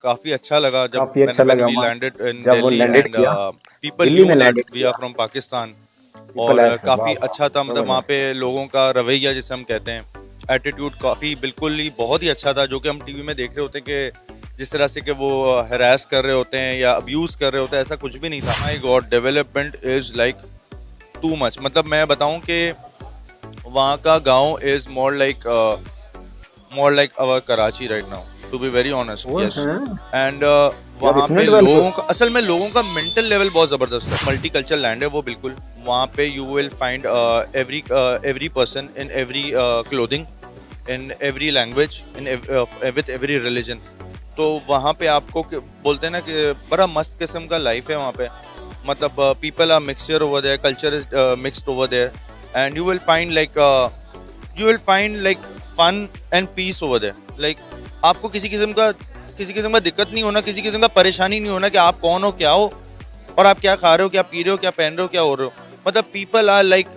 काफ़ी अच्छा लगा जब काफ़ी अच्छा व्हेन लगा वी वहाँ लैंडेड इन जब वो दिल्ली लैंडेड एंड किया, पीपल दिल्ली न्यू में दैट लैंडेड वी आर किया। फ्रॉम पाकिस्तान। पीपल और ऐसे वाह काफ़ी वाह, अच्छा था, मतलब वहाँ ज़बरदस्त। पे लोगों का रवैया जिसे हम कहते हैं, एटीट्यूड काफ़ी बिल्कुल ही बहुत ही अच्छा था, जो कि हम टीवी में देख रहे होते हैं कि जिस तरह से कि वो हरास कर रहे होते हैं या अब्यूज़ कर रहे होते हैं, ऐसा कुछ भी नहीं था। My God, development is like too much. मतलब मैं बताऊँ कि वहाँ का गाँव is more like our Karachi right now, to be very honest, वो यस। हैं एंड यार, वहाँ इतने पे डेवलप। लोगों का मेंटल लेवल बहुत ज़बरदस्त है। मल्टी कल्चर लैंड है वो, बिल्कुल। वहाँ पे you will find every person in every clothing, in every language, in with every religion. तो वहाँ पे आपको बोलते हैं ना कि बड़ा मस्त किस्म का लाइफ है वहाँ पे। मतलब people are mixture over there, culture is mixed over there, and you will find like fun and peace over there. Like आपको किसी किस्म का दिक्कत नहीं होना, किसी किस्म का परेशानी नहीं होना कि आप कौन हो, क्या हो, और आप क्या खा रहे हो, क्या पी रहे हो, क्या पहन रहे हो, क्या हो रहे हो। मतलब people are like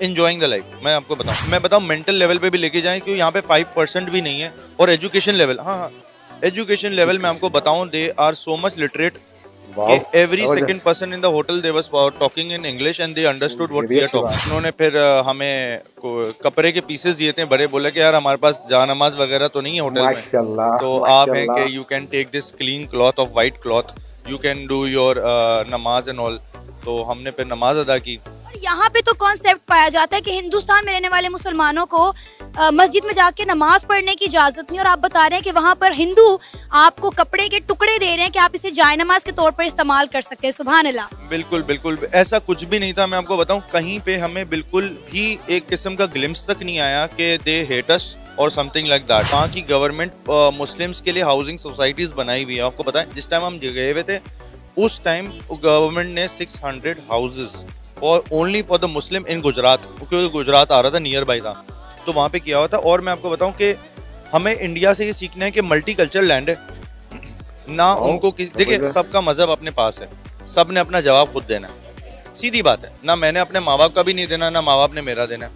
enjoying the life. मैं बताऊं मेंटल लेवल पे भी लेके जाएं, क्योंकि यहाँ पे 5% भी नहीं है। और एजुकेशन लेवल, हाँ हाँ, एजुकेशन लेवल में आपको बताऊं, they are so much literate कि वाह, एवरी सेकंड ज़बरदस्त। Person in the hotel they was talking in English and they understood ये व्हाट भी वी आर अच्छी बात टॉकिंग। है। उन्होंने फिर हमें कपड़े के पीसेस दिए थे बड़े, बोले कि यार हमारे पास जानमाज वगैरह तो नहीं है होटल में, माशाल्लाह, तो आप हैं माशाल्लाह। कि you can take this clean cloth of white cloth, you can do your नमाज एंड ऑल। तो हमने फिर नमाज अदा की। और यहाँ पे तो कॉन्सेप्ट पाया जाता है कि हिंदुस्तान में रहने वाले मुसलमानों को मस्जिद में जाके नमाज पढ़ने की इजाजत नहीं, और आप बता रहे हैं कि वहाँ पर हिंदू आपको कपड़े के टुकड़े दे रहे हैं कि आप इसे जाय नमाज के तौर पर इस्तेमाल कर सकते हैं। सुभान अल्लाह। बिल्कुल बिल्कुल, ऐसा कुछ भी नहीं था। मैं आपको बताऊं, कहीं पे हमें बिल्कुल भी एक किस्म का ग्लिम्स तक नहीं आया कि दे हेट अस और समथिंग लाइक दैट। वहाँ की गवर्नमेंट मुस्लिम्स के लिए हाउसिंग सोसाइटीज बनाई हुई है। आपको पता है, जिस टाइम हम गए हुए थे, उस टाइम गवर्नमेंट ने 600 houses for only for the Muslim in Gujarat, क्योंकि गुजरात आ रहा था, नियर बाई था, तो वहाँ पे किया हुआ था। और मैं आपको बताऊं कि हमें इंडिया से ये सीखना है कि मल्टी कल्चर लैंड है ना। वाह, उनको देखिए, ज़बरदस्त। सबका मजहब अपने पास है, सब ने अपना जवाब खुद देना है, सीधी बात है। ना मैंने अपने माँ बाप का भी नहीं देना, ना माँ बाप ने मेरा देना है।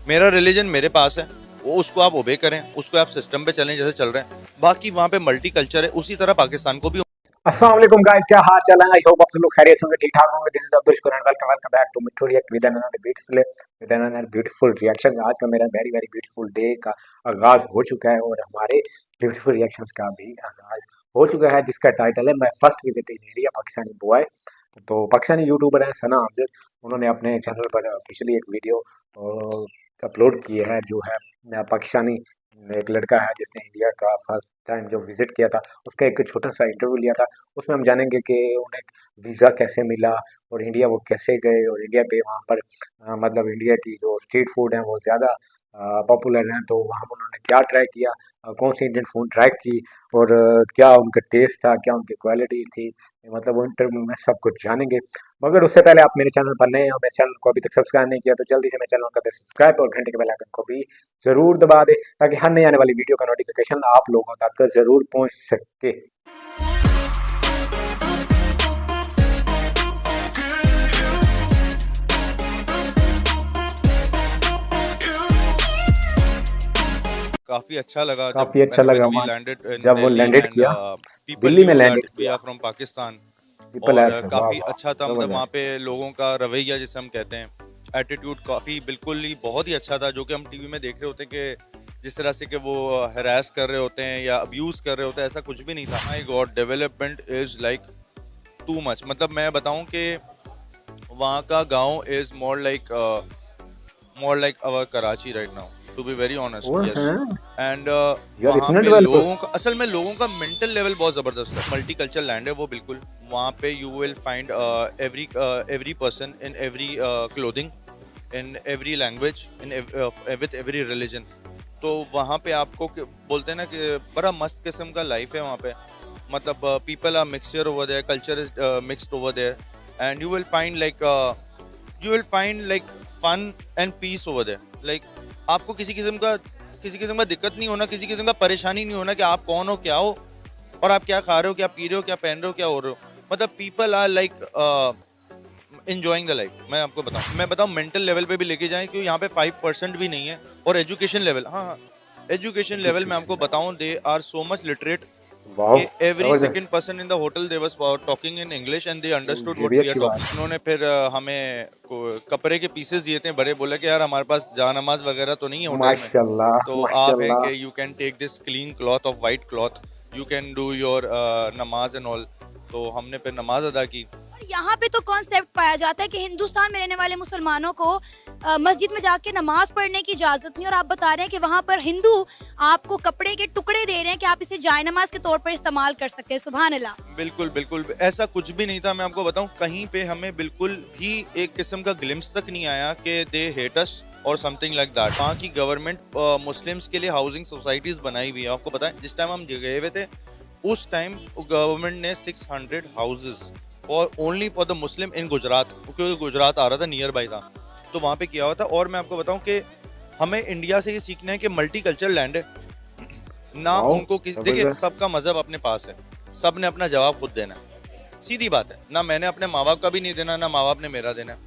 मेरा रिलीजन मेरे पास है, वो उसको आप ओबे करें, उसको आप सिस्टम पे चलें जैसे चल रहे हैं। बाकी वहाँ पे मल्टी कल्चर है, उसी तरह पाकिस्तान को भी। अस्सलाम वालेकुम गाइस, क्या हाल चाल है? आई होप आप सब लोग खैरियत होंगे, ठीक ठाक होंगे। This is Abdul Shukr and welcome welcome back to Mitthu react with another beautiful reaction. आज का मेरा वेरी वेरी ब्यूटीफुल डे का आगाज हो चुका है, और हमारे ब्यूटीफुल रिएक्शंस का भी आगाज हो चुका है, जिसका टाइटल है my first visit in India, Pakistani boy. तो पाकिस्तानी यूट्यूबर है सना अमजद, उन्होंने अपने चैनल पर ऑफिशियली एक वीडियो अपलोड की है, जो है पाकिस्तानी एक लड़का है जिसने इंडिया का फर्स्ट टाइम जो विजिट किया था, उसका एक छोटा सा इंटरव्यू लिया था। उसमें हम जानेंगे कि उन्हें वीज़ा कैसे मिला, और इंडिया वो कैसे गए, और इंडिया पे वहाँ पर मतलब इंडिया की जो स्ट्रीट फूड हैं वो ज़्यादा पॉपुलर हैं, तो वहाँ पर उन्होंने क्या ट्राई किया, कौन सी इंडियन फूड ट्राई की, और क्या उनका टेस्ट था, क्या उनकी क्वालिटी थी। मतलब वो इंटरव्यू में सब कुछ जानेंगे। मगर उससे पहले आप मेरे चैनल पर नए हैं और मेरे चैनल को अभी तक सब्सक्राइब नहीं किया, तो जल्दी से मेरे चैनल को सब्सक्राइब और घंटे के बेल आइकन को भी ज़रूर दबा दें, ताकि हर नई आने वाली वीडियो का नोटिफिकेशन आप लोगों तक ज़रूर पहुंच सके। काफी अच्छा लगा जब काफ़ी अच्छा व्हेन लगा वी वहाँ लैंडेड इन जब वो दिल्ली लैंडेड एंड किया, पीपल दिल्ली में न्यू लैंडेड दैट वी किया। Are from Pakistan. पीपल और ऐसे वाह काफ़ी वाह, अच्छा था, मतलब वहाँ ज़बरदस्त। पे लोगों का रवैया जिसे हम कहते हैं, एटीट्यूड काफ़ी बिल्कुल ही बहुत ही अच्छा था, जो कि हम टीवी में देख रहे होते हैं कि जिस तरह से कि वो हरास कर रहे होते हैं या अब्यूज़ कर रहे होते हैं, ऐसा कुछ भी नहीं था। My God, development is like too much. मतलब मैं बताऊं कि वहाँ का गांव is more like our Karachi right now, to be very honest, वो यस। हैं एंड यार, वहाँ इतने पे डेवलप। लोगों का मेंटल लेवल बहुत ज़बरदस्त है। मल्टी कल्चर लैंड है वो, बिल्कुल। वहाँ पे you will find every person in every clothing, in every language, in with every religion. तो वहाँ पे आपको बोलते हैं ना कि बड़ा मस्त किस्म का लाइफ है वहाँ पे। मतलब people are mixture over there, culture is mixed over there, and you will find like fun and peace over there. Like आपको किसी किस्म का दिक्कत नहीं होना, किसी किस्म का परेशानी नहीं होना कि आप कौन हो, क्या हो, और आप क्या खा रहे हो, क्या पी रहे हो, क्या पहन रहे हो, क्या हो रहे हो। मतलब people are like enjoying the life. मैं बताऊं मेंटल लेवल पे भी लेके जाएं, क्योंकि यहाँ पे 5% भी नहीं है। और एजुकेशन लेवल, हाँ हाँ, एजुकेशन लेवल में आपको एजुकेशन। बताऊं, they are so much literate वाह, कि every second जबरदस्त। person in the hotel they was talking in English and they understood ये what भी we are अच्छी बात talking. उन्होंने फिर हमें कपड़े के पीसेस दिए थे बड़े, बोला कि यार हमारे पास जानमाज वगैरह तो नहीं है है। होटल में, माशाल्लाह, तो आप हैं माशाल्लाह। कि you can take this clean cloth of white cloth, you can do your नमाज एंड ऑल। तो हमने फिर नमाज अदा की। और यहाँ पे तो कॉन्सेप्ट पाया जाता है कि हिंदुस्तान में रहने वाले मुसलमानों को मस्जिद में जाके नमाज पढ़ने की इजाजत नहीं, और आप बता रहे हैं कि वहाँ पर हिंदू आपको कपड़े के टुकड़े दे रहे हैं कि आप इसे जाय नमाज के तौर पर इस्तेमाल कर सकते हैं। सुभान अल्लाह। बिल्कुल बिल्कुल ऐसा कुछ भी नहीं था। मैं आपको बताऊं, कहीं पे हमें बिल्कुल भी एक किस्म का ग्लिम्स तक नहीं आया कि दे हेट अस और समथिंग लाइक दैट। वहाँ की गवर्नमेंट मुस्लिम्स के लिए हाउसिंग सोसाइटीज बनाई हुई है। आपको पता है जिस टाइम हम गए हुए थे उस टाइम गवर्नमेंट ने 600 houses for only for the Muslim in Gujarat, क्योंकि गुजरात आ रहा था, नियर बाई था, तो वहाँ पे किया हुआ था। और मैं आपको बताऊं कि हमें इंडिया से ये सीखना है कि मल्टी कल्चर लैंड है ना। वाओ, उनको देखिए, जबरदस्त। सबका मजहब अपने पास है, सब ने अपना जवाब खुद देना है, सीधी बात है। ना मैंने अपने माँ बाप का भी नहीं देना, ना माँ बाप ने मेरा देना है।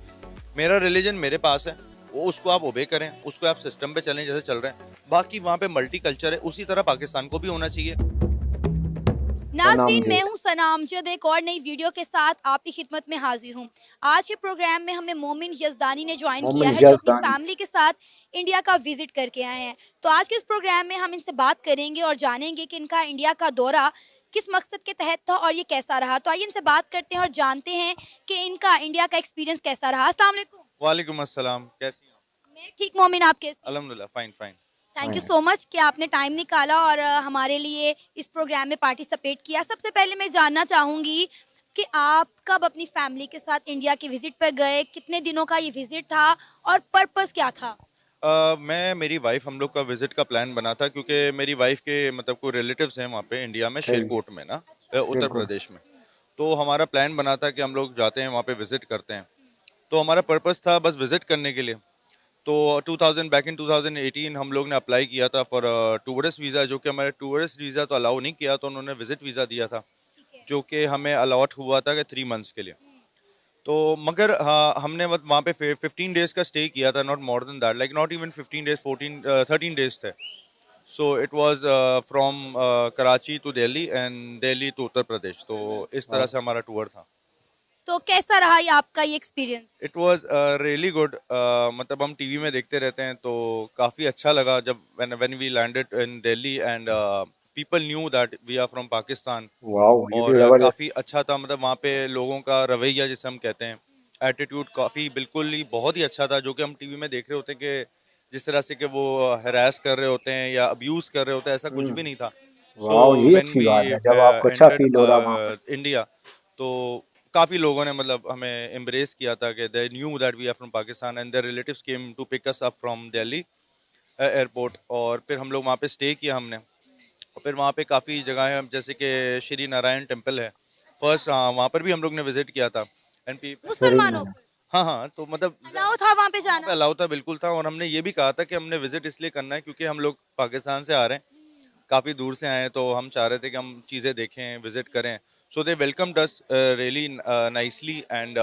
मेरा रिलीजन मेरे पास है, वो उसको आप ओबे करें, उसको आप सिस्टम पे चलें जैसे चल रहे हैं। बाकी वहाँ पे मल्टी कल्चर है, उसी तरह पाकिस्तान को भी होना चाहिए। नाज़रीन, सनाम मैं जी। हूं सना अमजद, एक और नई वीडियो के साथ आपकी खिदमत में हाजिर हूं। आज के प्रोग्राम में हमें मोमिन यज़दानी ने ज्वाइन किया मोमिन है, जो अपनी यज़दानी। फैमिली के साथ इंडिया का विजिट करके आए हैं। तो आज के इस प्रोग्राम में हम इनसे बात करेंगे और जानेंगे कि इनका इंडिया का दौरा किस मकसद के तहत था और ये कैसा रहा। तो आइए इनसे बात करते हैं और जानते हैं कि इनका इंडिया का एक्सपीरियंस कैसा रहा। अस्सलाम वालेकुम। वालेकुम अस्सलाम, कैसी हैं आप? मैं ठीक, मोमिन आप कैसे हैं? अल्हम्दुलिल्लाह, fine fine. Thank you so much कि आपने टाइम निकाला और हमारे लिए इस प्रोग्राम में पार्टिसिपेट किया। सबसे पहले मैं जानना चाहूँगी कि आप कब अपनी फैमिली के साथ इंडिया के विजिट पर गए, कितने दिनों का ये विजिट था और पर्पस क्या था? मैं मेरी वाइफ, हम लोग का विजिट का प्लान बना था, क्योंकि मेरी वाइफ के मतलब कोई रिलेटिव्स हैं वहाँ पे इंडिया में, सही। शेरकोट में ना, उत्तर बिल्कुल। प्रदेश में। तो हमारा प्लान बना था कि हम लोग जाते हैं वहाँ पे विजिट करते हैं। तो हमारा पर्पस था बस विजिट करने के लिए। तो 2000 बैक इन 2018 हम लोग ने अप्लाई किया था फॉर टूरिस्ट वीज़ा, जो कि हमारे टूरिस्ट वीज़ा तो अलाउ नहीं किया, तो उन्होंने विजिट वीज़ा दिया था, जो कि हमें अलॉट हुआ था कि 3 मंथ्स के लिए। तो मगर हाँ, हमने वहाँ पे 15 डेज का स्टे किया था, not more than that, like not even 15 days, 13 days थे। So it was from Karachi to Delhi and Delhi to Uttar Pradesh. तो इस तरह से हमारा टूर था। तो कैसा रहा ये आपका ये experience? It was really good. मतलब हम टीवी में देखते रहते हैं, तो काफ़ी अच्छा लगा जब when we landed in Delhi and people knew that we are from Pakistan. Wow, ये भी और जबरदस्त। काफ़ी अच्छा था, मतलब वहाँ पे लोगों का रवैया जिसे हम कहते हैं, एटीट्यूड काफ़ी बिल्कुल ही बहुत ही अच्छा था, जो कि हम टीवी में देख रहे होते हैं कि जिस तरह से कि वो हरास कर रहे होते हैं या अब्यूज़ कर रहे होते हैं, ऐसा कुछ हम्म। भी नहीं था। सो वाओ, ये व्हेन अच्छी वी बात है जब आपको अच्छा एंटर्ड फील हो रहा वहाँ पे। इंडिया, तो काफ़ी लोगों ने मतलब हमें एम्ब्रेस किया था कि they knew that we are from Pakistan and their relatives came to pick us up from Delhi airport. और फिर हम लोग वहाँ पे स्टे किया हमने। और फिर वहाँ पे काफ़ी जगह हैं, जैसे कि श्री नारायण टेम्पल है फर्स्ट, हाँ वहाँ पर भी हम लोग ने विजिट किया था। एंड मुसलमानों श्रीनगर। पर हाँ हाँ, तो मतलब अलाउ था वहाँ पे वहाँ पे जाना? अलाउ था, बिल्कुल था। और हमने ये भी कहा था कि हमने विजिट इसलिए करना है क्योंकि हम लोग पाकिस्तान से आ रहे हैं, काफ़ी दूर से आए हैं, तो हम चाह रहे थे कि हम चीज़ें देखें, विजिट करें। So they welcomed us really nicely and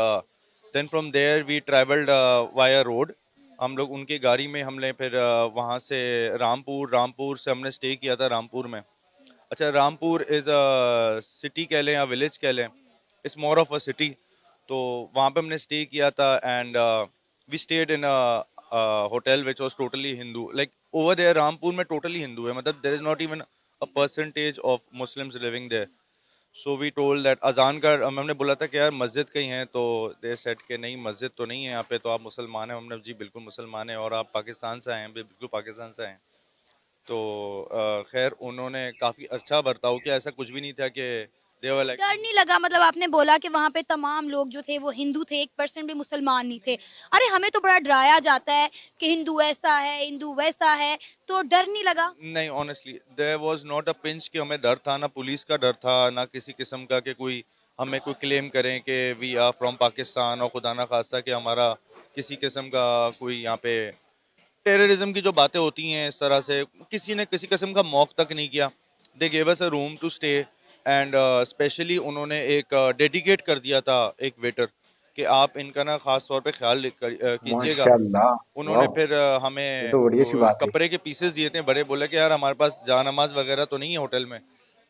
then from there we travelled via road. हम लोग उनकी गाड़ी में, हमने फिर वहाँ से रामपुर से हमने स्टे किया था रामपुर में। अच्छा, रामपुर इज़ अ सिटी कह लें या विलेज कह लें, it's more of a city. तो वहाँ पे हमने स्टे किया था and we stayed in a hotel which was totally Hindu, like over there Rampur में टोटली हिंदू है, मतलब there is not even a percentage of Muslims living there. So we told that अजान का, हमने बोला था कि यार मस्जिद कहीं है, तो दे सेड के नहीं मस्जिद तो नहीं है यहाँ पे, तो आप मुसलमान हैं? हमने जी बिल्कुल मुसलमान हैं। और आप पाकिस्तान से आए हैं? बिल्कुल पाकिस्तान से आए हैं। तो खैर उन्होंने काफ़ी अच्छा बर्ताव किया, ऐसा कुछ भी नहीं था कि दे वर लाइक। डर नहीं लगा? मतलब आपने बोला कि वहाँ पे तमाम लोग जो थे वो हिंदू थे, 1% भी मुसलमान नहीं थे। अरे हमें तो बड़ा डराया जाता है कि हिंदू ऐसा है, हिंदू वैसा है, तो डर नहीं लगा? नहीं, honestly there was not a pinch कि हमें डर था, ना पुलिस का डर था, ना किसी किस्म का कि कोई हमें कोई क्लेम करें कि वी आर फ्रॉम पाकिस्तान, और खुदा ना खास्ता कि हमारा किसी किस्म का कोई यहाँ पे टेररिज्म की जो बातें होती हैं इस तरह से, किसी ने किसी किस्म का मौक तक नहीं किया। They gave us a room to stay and specially उन्होंने एक डेडिकेट कर दिया था एक वेटर कि आप इनका ना ख़ास तौर पे ख्याल कीजिएगा। माशाल्लाह। उन्होंने वाओ, फिर ये हमें तो बड़ी अच्छी बात है। कपड़े के पीसेस दिए थे बड़े, बोला कि यार हमारे पास जानमाज वगैरह तो नहीं है होटल में,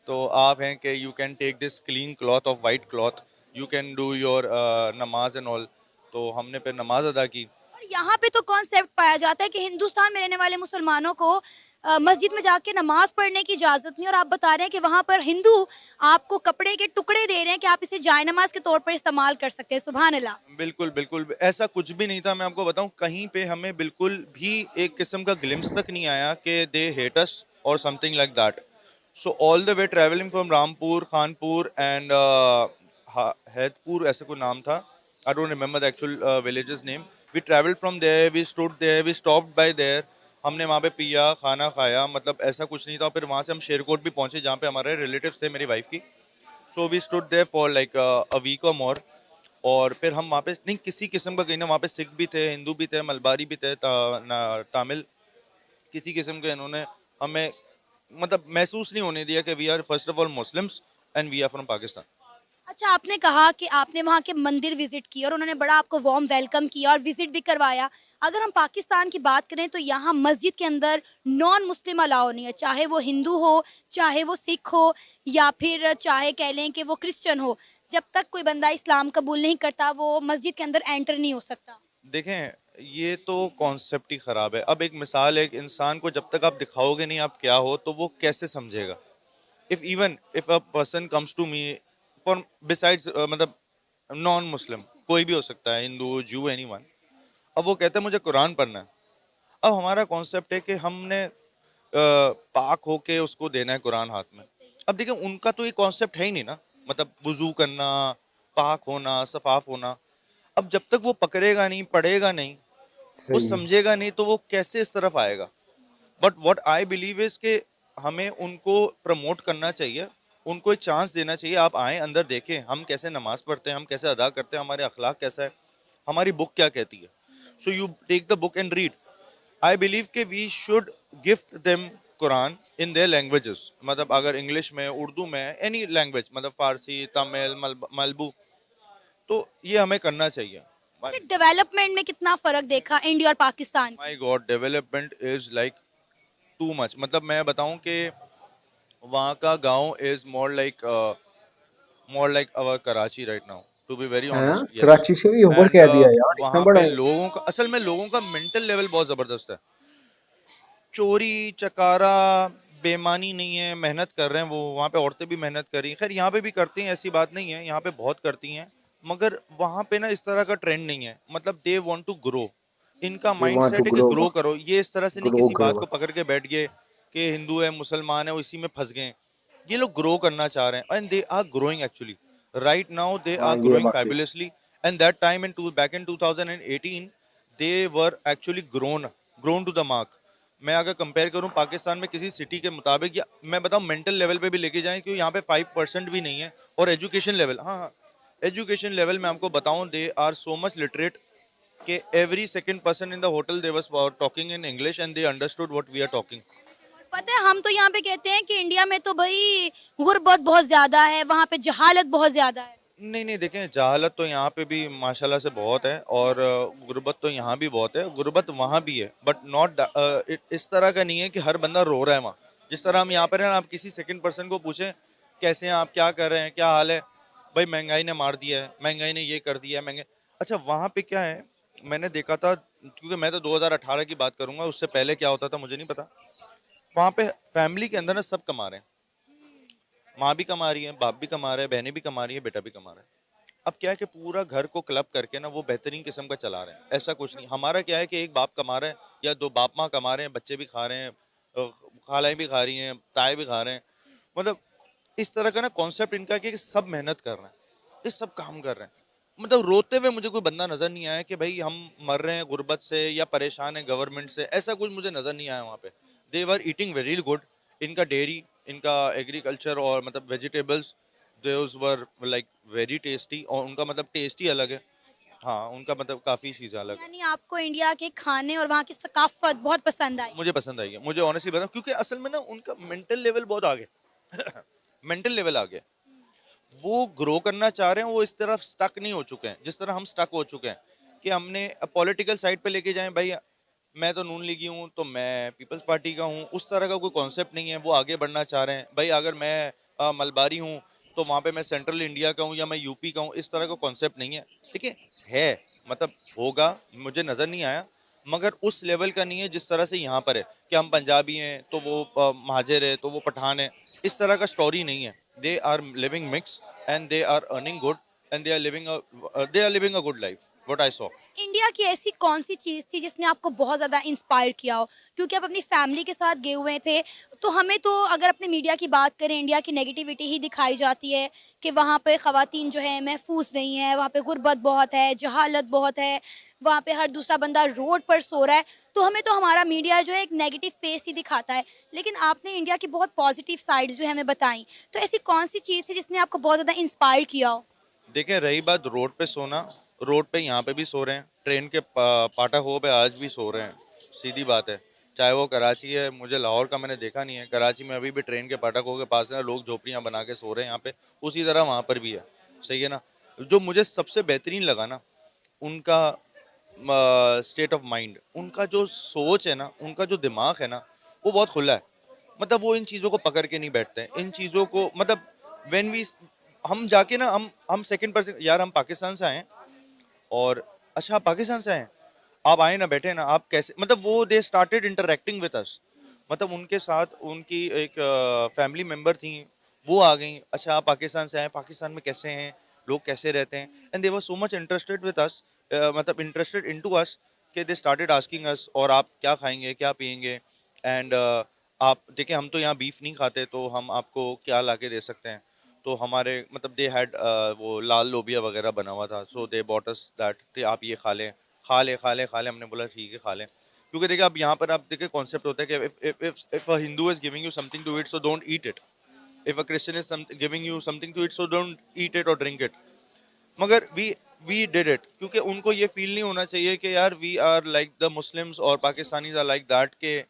तो आप हैं कि you can take this clean cloth of white cloth, you can do your नमाज एंड ऑल। तो हमने फिर नमाज अदा की। और यहाँ पे तो कॉन्सेप्ट पाया जाता है कि हिंदुस्तान में रहने वाले मुसलमानों को मस्जिद में जाके नमाज पढ़ने की इजाजत नहीं, और आप बता रहे हैं कि वहां पर हिंदू आपको कपड़े के टुकड़े दे रहे हैं कि आप इसे जायनमाज के तौर पर इस्तेमाल कर सकते हैं। सुभान अल्लाह। बिल्कुल बिल्कुल, ऐसा कुछ भी नहीं था। मैं आपको बताऊं, कहीं पे हमें बिल्कुल भी एक किस्म का ग्लिम्स तक नहीं आया कि दे हेट अस और something like that. So all the way travelling from Rampur, Khanpur and Haidpur, ऐसा कोई नाम था, I don't remember the actual villages name. We travelled from there, we stood there, we stopped by there. हमने वहाँ पे पिया, खाना खाया, मतलब ऐसा कुछ नहीं था। फिर वहाँ से हम शेरकोट भी पहुंचे जहाँ पे हमारे रिलेटिव्स थे मेरी वाइफ की। So we stood there for like a week और मोर। और फिर हम वहाँ पे नहीं किसी किस्म का, कहीं ना वहाँ पे सिख भी थे, हिंदू भी थे, मलबारी भी थे, तमिल, किसी किस्म के इन्होंने हमें मतलब महसूस नहीं होने दिया कि we are first of all Muslims and we are from Pakistan. अच्छा, आपने कहा कि आपने वहाँ के मंदिर विजिट किया और उन्होंने बड़ा आपको वार्म वेलकम किया और विजिट भी करवाया। अगर हम पाकिस्तान की बात करें तो यहाँ मस्जिद के अंदर नॉन मुस्लिम अलाउ नहीं है, चाहे वो हिंदू हो, चाहे वो सिख हो, या फिर चाहे कह लें कि वो क्रिश्चियन हो। जब तक कोई बंदा इस्लाम कबूल नहीं करता वो मस्जिद के अंदर एंटर नहीं हो सकता। देखें, ये तो कॉन्सेप्ट ही ख़राब है। अब एक मिसाल है, एक इंसान को जब तक आप दिखाओगे नहीं आप क्या हो, तो वो कैसे समझेगा। If even if a person comes to me for besides मतलब नॉन मुस्लिम, कोई भी हो सकता है, हिंदू, जू, एनीवन। अब वो कहता है मुझे कुरान पढ़ना है। अब हमारा कॉन्सेप्ट है कि हमने पाक होके उसको देना है कुरान हाथ में। अब देखिए, उनका तो ये कॉन्सेप्ट है ही नहीं ना, मतलब वुजू करना, पाक होना, सफाफ होना। अब जब तक वो पकड़ेगा नहीं, पढ़ेगा नहीं, वो सही है। समझेगा नहीं, तो वो कैसे इस तरफ आएगा। But what I believe is के हमें उनको प्रमोट करना चाहिए, उनको एक चांस देना चाहिए। आप आए, अंदर देखें हम कैसे नमाज पढ़ते हैं, हम कैसे अदा करते हैं, हमारे अखलाक कैसा है, हमारी बुक क्या कहती है। So you take the book and read. I believe के we should gift them Quran in their languages, मतलब अगर इंग्लिश में, उर्दू में, एनी लैंग्वेज, मतलब फारसी, तमिल, मलबू, तो ये हमें करना चाहिए। डेवलपमेंट में कितना फर्क देखा इंडिया और Pakistan? My god, development is like too much. मतलब मैं बताऊं कि वहाँ का गांव is more like our Karachi right now, to be very हाँ, ऑनेस्ट, यस। कराची से भी ऊपर एंड कह दिया यार, इतना वहाँ बड़ा पे है। लोगों का, असल में लोगों का मेंटल लेवल बहुत ज़बरदस्त है। चोरी चकारा, बेईमानी नहीं है, मेहनत कर रहे हैं वो। वहाँ पे औरतें भी मेहनत कर रही हैं, खैर यहाँ पे भी करती हैं, ऐसी बात नहीं है, यहाँ पे बहुत करती हैं। मगर वहाँ पे ना इस तरह का ट्रेंड नहीं है, मतलब दे वांट टू ग्रो। इनका दे वांट टू माइंडसेट है कि ग्रो, ग्रो करो, ये इस तरह से नहीं ग्रो किसी बात ग्रो। को पकड़ के बैठ गए कि हिंदू है, मुसलमान है, वो इसी में फंस गए। ये लोग ग्रो करना चाह रहे हैं and they are growing actually. Right now they हाँ, आर ये ग्रोइंग बात सही। Fabulously. And that time in to back in 2018 they were actually grown to the mark. मैं अगर कंपेयर करूं पाकिस्तान में किसी सिटी के मुताबिक, या मैं बताऊं मेंटल लेवल पे भी लेके जाएं, क्योंकि यहाँ पे 5% भी नहीं है। और एजुकेशन लेवल, हाँ हाँ, एजुकेशन लेवल मैं आपको बताऊं, they are so much literate कि every second person in the hotel they was talking in English and they understood what we are talking. पता है, हम तो यहाँ पे कहते हैं कि इंडिया में तो भाई गुर्बत बहुत ज्यादा है, वहाँ पे जहालत बहुत ज्यादा है। नहीं नहीं, देखें, जहालत तो यहाँ पे भी माशाल्लाह से बहुत है, और गुर्बत तो यहाँ भी बहुत है। गुर्बत वहाँ भी है, बट नॉट इस तरह का नहीं है कि हर बंदा रो रहा है वहाँ। जिस तरह हम यहाँ पर हैं, आप किसी सेकंड पर्सन को पूछें कैसे हैं आप, क्या कर रहे हैं, क्या हाल है, भाई महंगाई ने मार दिया है, महंगाई ने ये कर दिया है, महंगाई। अच्छा, वहाँ पे क्या है, मैंने देखा था, क्योंकि मैं तो 2018 की बात करूंगा, उससे पहले क्या होता था मुझे नहीं पता। वहाँ पे फैमिली के अंदर ना सब कमा रहे हैं, माँ भी कमा रही है, बाप भी कमा रहे हैं, बहनें भी कमा रही है, बेटा भी कमा रहा है। अब क्या है कि पूरा घर को क्लब करके ना वो बेहतरीन किस्म का चला रहे हैं। ऐसा कुछ नहीं, हमारा क्या है कि एक बाप कमा रहा है या दो बाप माँ कमा रहे हैं, बच्चे भी खा रहे हैं, खालाएं भी खा रही हैं, ताए भी खा रहे हैं। मतलब इस तरह का ना कॉन्सेप्ट इनका है कि सब मेहनत कर रहे हैं, ये सब काम कर रहे हैं। मतलब रोते हुए मुझे कोई बंदा नजर नहीं आया कि भाई हम मर रहे हैं गुर्बत से या परेशान है गवर्नमेंट से, ऐसा कुछ मुझे नजर नहीं आया वहाँ पे। दे वर ईटिंग वेरी गुड। इनका डेयरी, इनका एग्रीकल्चर और मतलब vegetables, those were like very tasty, और उनका मतलब टेस्ट ही अलग है। हाँ, उनका मतलब काफ़ी चीज़ें अलग है। यानी आपको इंडिया के खाने और वहाँ की सकाफत बहुत पसंद आई। मुझे पसंद आई है, मुझे ऑनेस्टली बताऊं, क्योंकि असल में ना उनका मेंटल लेवल बहुत आगे मेंटल लेवल आगे, वो ग्रो करना चाह रहे हैं, वो इस तरफ स्टक नहीं हो चुके हैं जिस तरह हम स्टक हो चुके हैं कि हमने पॉलिटिकल साइड पे लेके जाएं, भाई मैं तो नून लीगी हूँ तो मैं पीपल्स पार्टी का हूँ, उस तरह का कोई कॉन्सेप्ट नहीं है। वो आगे बढ़ना चाह रहे हैं, भाई अगर मैं मलबारी हूँ तो वहाँ पे मैं सेंट्रल इंडिया का हूँ या मैं यूपी का हूँ, इस तरह का कॉन्सेप्ट नहीं है। देखिए है, मतलब होगा, मुझे नज़र नहीं आया, मगर उस लेवल का नहीं है जिस तरह से यहाँ पर है कि हम पंजाबी हैं तो वो महाजिर है तो वो पठान है, इस तरह का स्टोरी नहीं है। They are living mix and they are earning good and they are living a good life, what I saw. India की ऐसी कौन सी चीज़ थी जिसने आपको बहुत ज़्यादा इंस्पायर किया हो? क्योंकि आप अपनी फैमिली के साथ गए हुए थे, तो हमें तो अगर अपने मीडिया की बात करें, इंडिया की नेगेटिविटी ही दिखाई जाती है कि वहाँ पे ख़वातीन जो है महफूज नहीं है, वहाँ पे गुर्बत बहुत है, जहालत बहुत है, वहाँ पे हर दूसरा बंदा रोड पर सो रहा है। तो हमें तो हमारा मीडिया जो है एक नेगेटिव फेस ही दिखाता है, लेकिन आपने इंडिया की बहुत पॉजिटिव साइड्स जो है हमें बताई। तो ऐसी कौन सी चीज़ थी जिसने आपको बहुत ज़्यादा इंस्पायर किया हो? देखिए रही बात रोड पे सोना, रोड पे यहाँ पे भी सो रहे हैं, ट्रेन के फाटक हो पे आज भी सो रहे हैं, सीधी बात है। चाहे वो कराची है, मुझे लाहौर का मैंने देखा नहीं है, कराची में अभी भी ट्रेन के फाटक हो के पास है लोग झोपड़ियाँ बना के सो रहे हैं यहाँ पे, उसी तरह वहाँ पर भी है। सही है ना। जो मुझे सबसे बेहतरीन लगा ना, उनका स्टेट ऑफ माइंड, उनका जो सोच है ना, उनका जो दिमाग है ना, वो बहुत खुला है। मतलब वो इन चीज़ों को पकड़ के नहीं बैठते हैं, इन चीज़ों को मतलब व्हेन वी हम जाके ना हम सेकंड पर्सन, यार हम पाकिस्तान से आए हैं और अच्छा आप पाकिस्तान से आए हैं, आप आए ना बैठे ना, आप कैसे, मतलब वो they started interacting with us. मतलब उनके साथ उनकी एक फैमिली मेंबर थी, वो आ गई, अच्छा आप पाकिस्तान से आए, पाकिस्तान में कैसे हैं लोग, कैसे रहते हैं, and they were so much interested with us, मतलब इंटरेस्टेड इनटू अस, कि दे स्टार्टेड आस्किंग अस और आप क्या खाएंगे क्या पियेंगे, एंड आप देखिए हम तो यहाँ बीफ नहीं खाते तो हम आपको क्या ला के दे सकते हैं। तो हमारे मतलब दे हैड वो लाल लोबिया वगैरह बना हुआ था, सो दे बॉट अस दैट, आप ये खा लें, खा ले खा ले खा ले, हमने बोला ठीक है खा लें। क्योंकि देखिए अब यहाँ पर आप देखिए कॉन्सेप्ट होता है कि if a Hindu is giving you something to eat, so don't eat it. If a Christian is giving you something to eat, so don't eat it or drink it. मगर वी डिड इट क्योंकि उनको ये feel नहीं होना चाहिए कि यार we are like the Muslims और पाकिस्तानीज आर लाइक दैट, के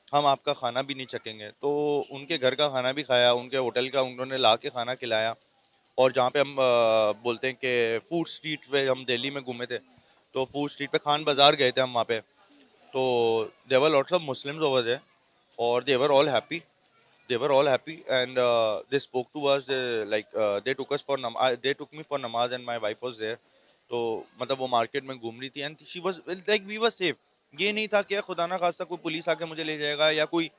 हम आपका खाना भी नहीं चखेंगे। तो उनके घर का खाना भी खाया, उनके होटल का उन्होंने ला के खाना खिलाया। और जहाँ पे हम बोलते हैं कि फूड स्ट्रीट पे हम दिल्ली में घूमे थे, तो फूड स्ट्रीट पे खान बाजार गए थे हम वहाँ पे, तो there were lots of Muslims over there और there were all happy, they were all happy and they spoke to us, they took us for they took me for namaz and my wife was there। तो मतलब वो market में घूम रही थी and she was like we were safe. ये नहीं था कि खुदा ना खास्ता कोई पुलिस आके मुझे ले जाएगा या कोई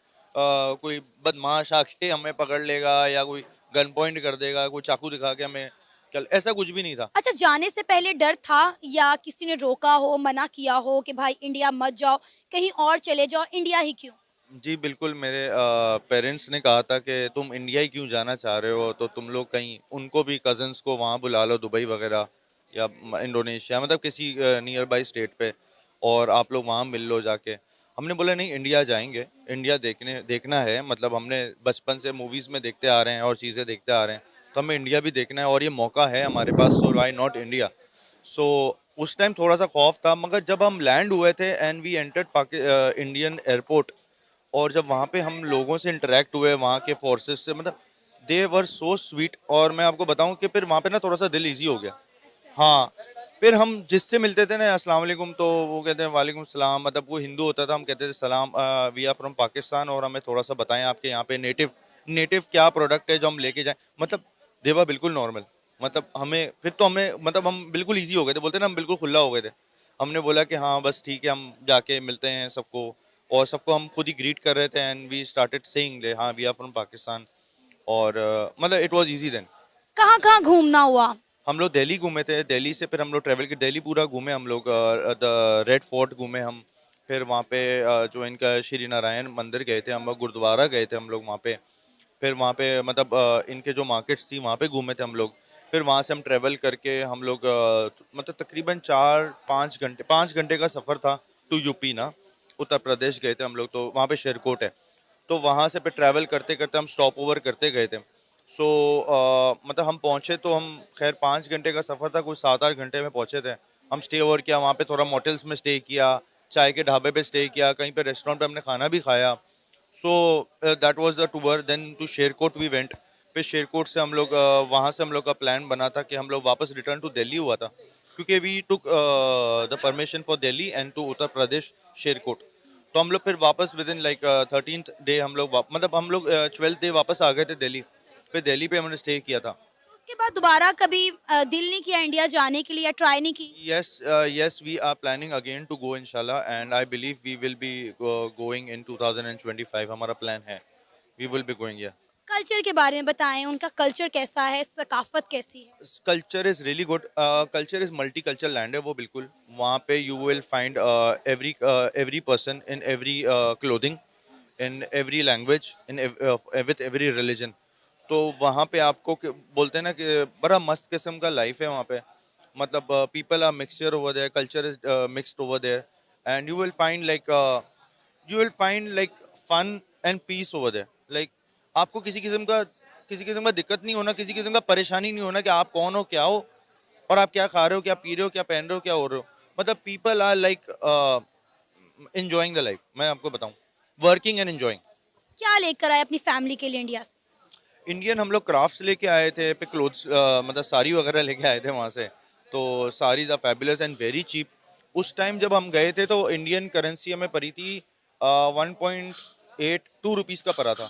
बदमाश आके हमें पकड़ लेगा या कोई गन पॉइंट कर देगा, कोई चाकू दिखा के हमें चल, ऐसा कुछ भी नहीं था। अच्छा, जाने से पहले डर था या किसी ने रोका हो, मना किया हो कि भाई इंडिया मत जाओ, कहीं और चले जाओ, इंडिया ही क्यों? जी बिल्कुल, मेरे पेरेंट्स ने कहा था कि तुम इंडिया ही क्यों जाना चाह रहे हो, तो तुम लोग कहीं उनको भी कज़न्स को वहाँ बुला लो, दुबई वगैरह या इंडोनेशिया, मतलब किसी नियर बाई स्टेट पे, और आप लोग वहाँ मिल लो जाके। हमने बोला नहीं, इंडिया जाएंगे, इंडिया देखना है, मतलब हमने बचपन से मूवीज़ में देखते आ रहे हैं और चीज़ें देखते आ रहे हैं, तो हमें इंडिया भी देखना है और ये मौका है हमारे पास, सो वाई नॉट इंडिया। सो उस टाइम थोड़ा सा खौफ था, मगर जब हम लैंड हुए थे and we entered Indian airport, और जब वहाँ पे हम लोगों से इंटरेक्ट हुए वहाँ के फोर्सेस से, मतलब दे वर सो स्वीट। और मैं आपको बताऊँ कि फिर वहाँ पे ना थोड़ा सा दिल इजी हो गया। हाँ, फिर हम जिससे मिलते थे ना अस्सलाम वालेकुम, तो वो कहते हैं वालेकुम सलाम, मतलब वो हिंदू होता था, हम कहते थे सलाम, वी आर फ्रॉम पाकिस्तान और हमें थोड़ा सा बताएं आपके यहाँ पे नेटिव क्या प्रोडक्ट है जो हम लेके जाएं, मतलब देवा बिल्कुल नॉर्मल। मतलब हमें मतलब हम बिल्कुल ईजी हो गए थे, बोलते ना हम बिल्कुल खुला हो गए थे। हमने बोला कि हाँ बस ठीक है, हम जाके मिलते हैं सबको, और सबको हम खुद ही ग्रीट कर रहे थे एंड वी स्टार्टेड सेइंग हाँ वी आर फ्रॉम पाकिस्तान। और मतलब इट वाज इजी देन। कहाँ कहाँ घूमना हुआ? हम लोग दिल्ली घूमे थे, दिल्ली से फिर हम लोग ट्रैवल की, दिल्ली पूरा घूमे हम लोग, द रेड फोर्ट घूमे हम, फिर वहाँ पे जो इनका श्री नारायण मंदिर गए थे हम लोग, गुरुद्वारा गए थे हम लोग वहाँ पे, फिर वहाँ पे मतलब इनके जो मार्केट्स थी वहाँ पे घूमे थे हम लोग। फिर वहाँ से हम ट्रैवल करके हम लोग मतलब तकरीबन 4-5 घंटे 5 घंटे का सफ़र था टू यूपी ना, उत्तर प्रदेश गए थे हम लोग, तो वहाँ पे शेरकोट है, तो वहाँ से फिर ट्रैवल करते करते हम स्टॉप ओवर करते गए थे। सो मतलब हम पहुँचे तो हम खैर 5 घंटे का सफ़र था, कुछ 7-8 घंटे में पहुँचे थे। हम स्टे ओवर किया वहाँ पे, थोड़ा मोटल्स में स्टे किया, चाय के ढाबे पे स्टे किया, कहीं पे रेस्टोरेंट पे हमने खाना भी खाया। So that was the tour. Then to Sherkot we went. फिर शेरकोट से हम लोग वहाँ से हम लोग का प्लान बना था कि हम लोग वापस रिटर्न टू दिल्ली हुआ था, क्योंकि we took the permission for Delhi and to Uttar Pradesh Sherkot. तो हम लोग फिर वापस with in like 13th day हम लोग मतलब हम लोग 12th डे वापस आ गए थे दिल्ली। फिर दिल्ली पे हमने स्टे किया था। तो उसके बाद दोबारा कभी दिल नहीं किया इंडिया जाने के लिए या ट्राई नहीं की? Yes, we are planning again to go inshallah, and I believe we will be going in 2025. हमारा प्लान है, we will be going, yeah. Culture के बारे में बताएं, उनका कल्चर कैसा है, सकाफत कैसी है? Culture is really good. Culture is multi cultural land है वो, बिल्कुल। वहाँ पे you will find every person in every clothing, in every language, in with every religion. तो वहाँ पे आपको बोलते हैं ना कि बड़ा मस्त किस्म का लाइफ है वहाँ पे। मतलब people are mixture over there, culture is mixed over there, and you will find like fun and peace over there. Like आपको किसी किस्म का दिक्कत नहीं होना, किसी किस्म का परेशानी नहीं होना कि आप कौन हो, क्या हो, और आप क्या खा रहे हो, क्या पी रहे हो, क्या पहन रहे हो, क्या हो रहे हो। मतलब people are like enjoying the life. मैं आपको बताऊं, वर्किंग एंड एंजॉइंग। क्या लेकर आए अपनी फैमिली के लिए इंडिया से? इंडियन हम लोग क्राफ्ट्स लेके आए थे, पे क्लोथ्स, मतलब साड़ी वगैरह लेके आए थे वहाँ से। तो saris are fabulous and very cheap. उस टाइम जब हम गए थे तो इंडियन करेंसी हमें पड़ी थी 1.82 रुपीज़ का पड़ा था।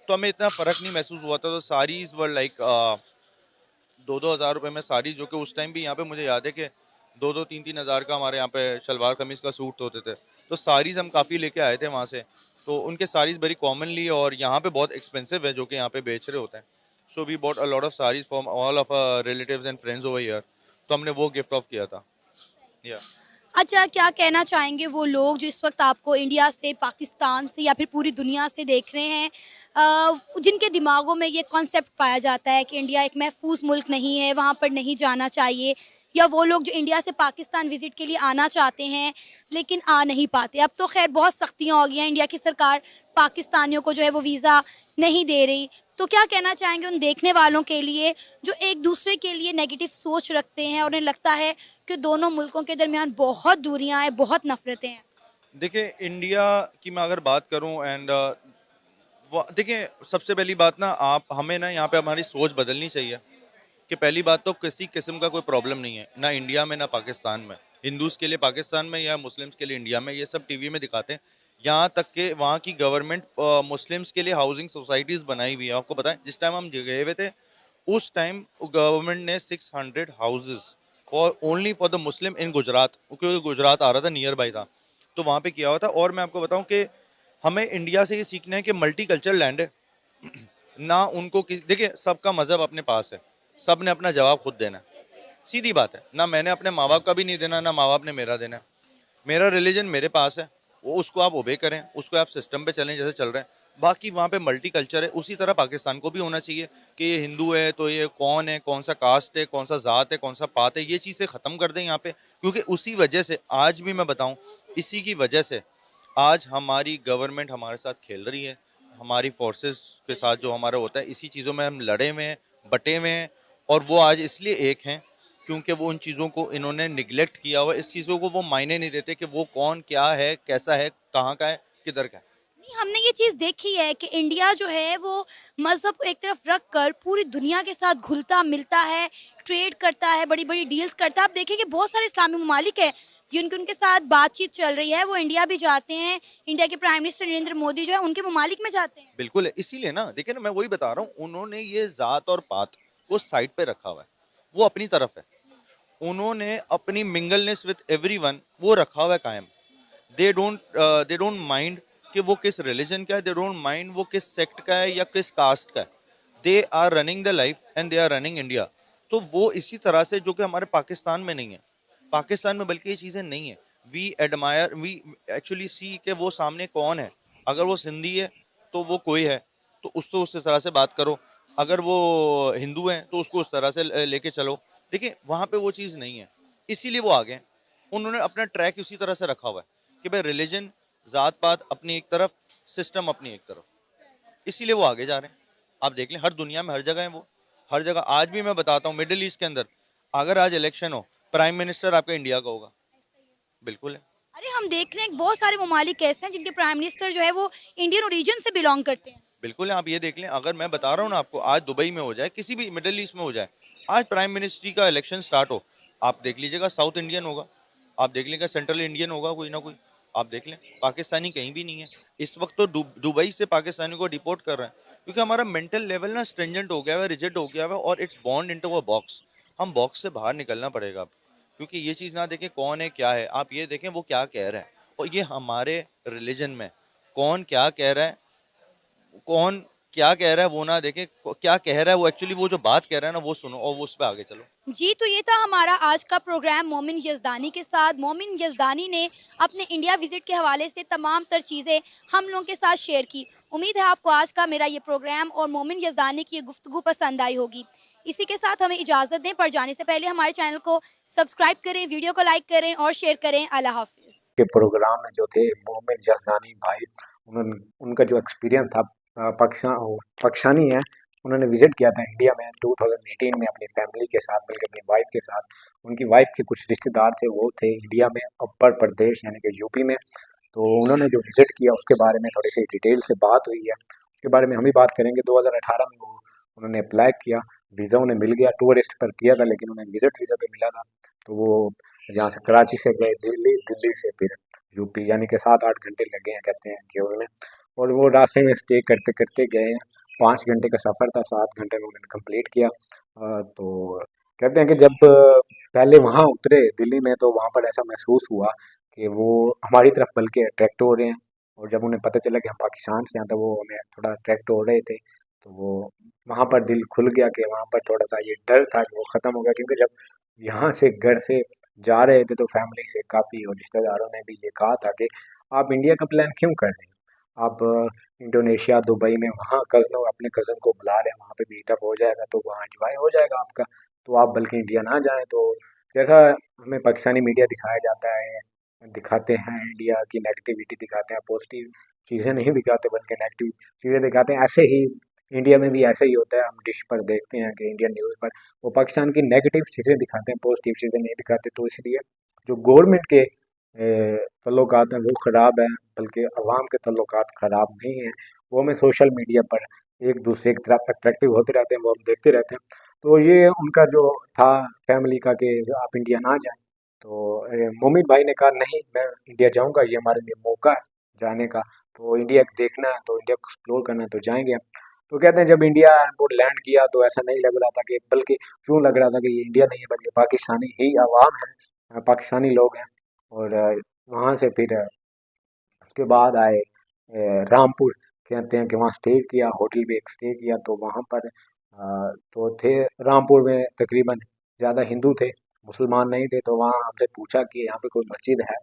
तो हमें इतना फ़र्क नहीं महसूस हुआ था। तो साड़ीज़ वर लाइक 2-2 हज़ार रुपये में साड़ी, जो कि उस टाइम भी यहाँ पे मुझे याद है कि 2-2 3-3 हज़ार का हमारे यहाँ पे शलवार कमीज़ का सूट होते थे। तो साड़ीज़ हम काफ़ी लेके आए थे वहाँ से। तो उनके साड़ीज़ वेरी कॉमनली, और यहाँ पे बहुत एक्सपेंसिव है जो कि यहाँ पे बेच रहे होते हैं। So we bought a lot of saris from all of relatives and friends over here. तो हमने वो गिफ्ट ऑफ किया था, या। अच्छा, क्या कहना चाहेंगे वो लोग जो इस वक्त आपको इंडिया से, पाकिस्तान से या फिर पूरी दुनिया से देख रहे हैं, जिनके दिमागों में ये कॉन्सेप्ट पाया जाता है कि इंडिया एक महफूज मुल्क नहीं है, वहाँ पर नहीं जाना चाहिए, या वो लोग जो इंडिया से पाकिस्तान विजिट के लिए आना चाहते हैं लेकिन आ नहीं पाते? अब तो खैर बहुत सख्तियाँ हो गई हैं, इंडिया की सरकार पाकिस्तानियों को जो है वो वीज़ा नहीं दे रही। तो क्या कहना चाहेंगे उन देखने वालों के लिए जो एक दूसरे के लिए नेगेटिव सोच रखते हैं और उन्हें लगता है कि दोनों मुल्कों के दरमियान बहुत दूरियां हैं, बहुत नफरतें हैं? देखिए, इंडिया की मैं अगर बात करूं, एंड देखिए, सबसे पहली बात ना, आप हमें ना यहाँ पे हमारी सोच बदलनी चाहिए कि पहली बात तो किसी किस्म का कोई प्रॉब्लम नहीं है ना इंडिया में ना पाकिस्तान में। हिंदूज के लिए पाकिस्तान में या मुस्लिम्स के लिए इंडिया में, ये सब टीवी में दिखाते हैं। यहाँ तक कि वहाँ की गवर्नमेंट मुस्लिम्स के लिए हाउसिंग सोसाइटीज़ बनाई हुई है। आपको पता है, जिस टाइम हम गए हुए थे उस टाइम गवर्नमेंट ने 600 houses for only for the Muslim in Gujarat, क्योंकि गुजरात आ रहा था, नियर बाई था, तो वहाँ पे किया हुआ था। और मैं आपको बताऊँ कि हमें इंडिया से ये सीखना है कि मल्टी कल्चरल लैंड है ना। उनको देखिए, सबका मज़हब अपने पास है, सब ने अपना जवाब खुद देना है। सीधी बात है ना, मैंने अपने माँ बाप का भी नहीं देना, ना माँ बाप ने मेरा देना है। मेरा रिलीजन मेरे पास है, वो उसको आप ओबे करें, उसको आप सिस्टम पे चलें जैसे चल रहे हैं। बाकी वहाँ पे मल्टी कल्चर है, उसी तरह पाकिस्तान को भी होना चाहिए कि ये हिंदू है तो ये कौन है, कौन सा कास्ट है, कौन सा ज़ात है, कौन सा पात है, ये चीज़ें ख़त्म कर दें यहाँ पे। क्योंकि उसी वजह से आज भी मैं बताऊँ, इसी की वजह से आज हमारी गवर्नमेंट हमारे साथ खेल रही है। हमारी फोर्सेस के साथ जो हमारा होता है, इसी चीज़ों में हम लड़े हुए हैं, बटे हुए हैं, और वो आज इसलिए एक हैं क्योंकि वो उन चीज़ों को इन्होंने निगलेक्ट किया हुआ। इस चीज़ों को वो मायने नहीं देते कि वो कौन, क्या है, कैसा है, कहाँ का है, किधर का है। नहीं, हमने ये चीज़ देखी है कि इंडिया जो है वो मज़हब को एक तरफ रख कर पूरी दुनिया के साथ घुलता मिलता है, ट्रेड करता है, बड़ी बड़ी डील्स करता है। आप देखें कि बहुत सारे इस्लामी ममालिक हैं जिनकी उनके साथ बातचीत चल रही है, वो इंडिया भी जाते हैं। इंडिया के प्राइम मिनिस्टर नरेंद्र मोदी जो है उनके ममालिक में जाते हैं। बिल्कुल है, इसीलिए ना, देखिए ना, मैं वही बता रहा हूँ, उन्होंने ये जात और पात को साइड पे रखा हुआ है, वो अपनी तरफ है। उन्होंने अपनी मिंगलनेस विथ एवरीवन वो रखा हुआ है कायम। दे डोंट माइंड कि वो किस रिलीजन का है, दे डोंट माइंड वो किस सेक्ट का है या किस कास्ट का है। They are running the life and they are running India. तो वो इसी तरह से, जो कि हमारे पाकिस्तान में नहीं है। पाकिस्तान में बल्कि ये चीज़ें नहीं है। वी एक्चुअली सी कि वो सामने कौन है। अगर वो सिंधी है तो वो कोई है, तो उसको उस तरह से बात करो। अगर वो हिंदू है तो उसको उस तरह से लेके चलो। देखिए, वहाँ पे वो चीज़ नहीं है, इसीलिए वो आ गए। उन्होंने अपना ट्रैक उसी तरह से रखा हुआ है कि भाई रिलीजन, जात पात अपनी एक तरफ, सिस्टम अपनी एक तरफ, इसीलिए वो आगे जा रहे हैं। आप देख लें, हर दुनिया में हर जगह है वो, हर जगह। आज भी मैं बताता हूँ, मिडिल ईस्ट के अंदर अगर आज इलेक्शन हो, प्राइम मिनिस्टर आपका इंडिया का होगा। बिल्कुल है। अरे हम देख रहे हैं कि बहुत सारे ममालिक ऐसे हैं जिनके प्राइम मिनिस्टर जो है वो इंडियन ओरिजिन से बिलोंग करते हैं। बिल्कुल है, आप ये देख लें, अगर मैं बता रहा हूँ ना आपको, आज दुबई में हो जाए, किसी भी मिडिल ईस्ट में हो जाए, आज प्राइम मिनिस्ट्री का इलेक्शन स्टार्ट हो, आप देख लीजिएगा साउथ इंडियन होगा, आप देख लीजिएगा सेंट्रल इंडियन होगा, कोई ना कोई। आप देख लें, पाकिस्तानी कहीं भी नहीं है। इस वक्त तो दुबई से पाकिस्तानी को डिपोर्ट कर रहे हैं। क्योंकि हमारा मेंटल लेवल ना स्ट्रिंजेंट हो गया है, रिजिड हो गया है, और it's bond into a box. हम बॉक्स से बाहर निकलना पड़ेगा अब, क्योंकि ये चीज़ ना देखें कौन है क्या है, आप ये देखें वो क्या कह रहा है। और ये हमारे रिलीजन में कौन क्या कह रहा है, कौन क्या कह रहा है वो ना देखें, क्या कह रहा है वो, एक्चुअली वो जो बात कह रहा है ना वो सुनो और वो उस पर आगे चलो। जी, तो ये था हमारा आज का प्रोग्राम मोमिन यज़दानी के साथ। मोमिन यज़दानी ने अपने इंडिया विज़िट के हवाले से तमाम तर चीज़ें हम लोगों के साथ शेयर की। उम्मीद है आपको आज का मेरा ये प्रोग्राम और मोमिन यज़दानी की ये गुफ्तगू पसंद आई होगी। इसी के साथ हमें इजाज़त दें, पर जाने से पहले हमारे चैनल को सब्सक्राइब करें, वीडियो को लाइक करें और शेयर करें। अल्लाह हाफ़िज़। के प्रोग्राम में जो थे मोमिन जसानी भाई, उन्होंने उनका जो एक्सपीरियंस था पाकिस्तानी है, उन्होंने विजिट किया था इंडिया में 2018 में अपनी फैमिली के साथ, बल्कि अपनी वाइफ के साथ। उनकी वाइफ के कुछ रिश्तेदार थे, वो थे इंडिया में अपर प्रदेश यानी कि यूपी में। तो उन्होंने जो विजिट किया उसके बारे में थोड़ी सी डिटेल से बात हुई है, उसके बारे में हम भी बात करेंगे। 2018 में वो उन्होंने अप्लाई किया, वीज़ा उन्हें मिल गया, टूरिस्ट पर किया था लेकिन उन्हें विजिट वीज़ा पे मिला था। तो वो यहाँ से कराची से गए दिल्ली, दिल्ली से फिर यूपी, यानी कि 7-8 घंटे लगे हैं कहते हैं कि उन्होंने। और वो रास्ते में स्टे करते करते गए हैं, 5 घंटे का सफ़र था, 7 घंटे में उन्होंने कंप्लीट किया। तो कहते हैं कि जब पहले वहाँ उतरे दिल्ली में, तो वहाँ पर ऐसा महसूस हुआ कि वो हमारी तरफ बल्कि अट्रैक्ट हो रहे हैं। और जब उन्हें पता चला कि हम पाकिस्तान से हैं, तो वो हमें थोड़ा अट्रैक्ट हो रहे थे। तो वो वहाँ पर दिल खुल गया कि वहाँ पर थोड़ा-सा ये डर था कि वो ख़त्म हो गया, क्योंकि जब यहाँ से घर से जा रहे थे तो फैमिली से काफ़ी और रिश्तेदारों ने भी ये कहा था कि आप इंडिया का प्लान क्यों कर रहे हैं? आप इंडोनेशिया, दुबई में वहाँ कज़नों अपने कज़न को बुला रहे हैं, वहाँ पे मीटअप हो जाएगा, तो वहाँ एन्जॉय हो जाएगा आपका। तो आप बल्कि इंडिया ना जाएँ। तो जैसा हमें पाकिस्तानी मीडिया दिखाया जाता है, दिखाते हैं इंडिया की नेगेटिविटी दिखाते हैं, पॉजिटिव चीज़ें नहीं दिखाते बल्कि नेगेटिव चीज़ें दिखाते हैं। ऐसे ही इंडिया में भी ऐसा ही होता है, हम डिश पर देखते हैं कि इंडियन न्यूज़ पर वो पाकिस्तान की नेगेटिव चीज़ें दिखाते हैं, पॉजिटिव चीज़ें नहीं दिखाते। तो इसलिए जो गवर्नमेंट के तल्लुकात हैं वो ख़राब हैं, बल्कि अवाम के तल्लुकात ख़राब नहीं हैं। वो हमें सोशल मीडिया पर एक दूसरे की तरफ अट्रैक्टिव होते रहते हैं, वो हम देखते रहते हैं। तो ये उनका जो था फैमिली का कि आप इंडिया ना जाएँ। तो मोमिन भाई ने कहा नहीं, मैं इंडिया जाऊँगा, ये हमारे लिए मौका है जाने का। तो इंडिया देखना है, तो इंडिया को एक्सप्लोर करना है, तो जाएँगे हम। तो कहते हैं जब इंडिया एयरपोर्ट लैंड किया तो ऐसा नहीं लग रहा था कि, बल्कि यूँ लग रहा था कि ये इंडिया नहीं है बल्कि पाकिस्तानी ही अवाम है, पाकिस्तानी लोग हैं। और वहाँ से फिर उसके बाद आए रामपुर, कहते हैं कि वहाँ स्टे किया, होटल भी एक स्टे किया। तो वहाँ पर तो थे रामपुर में तकरीबन ज़्यादा हिंदू थे, मुसलमान नहीं थे। तो वहाँ हमसे पूछा कि यहाँ पे कोई मस्जिद है?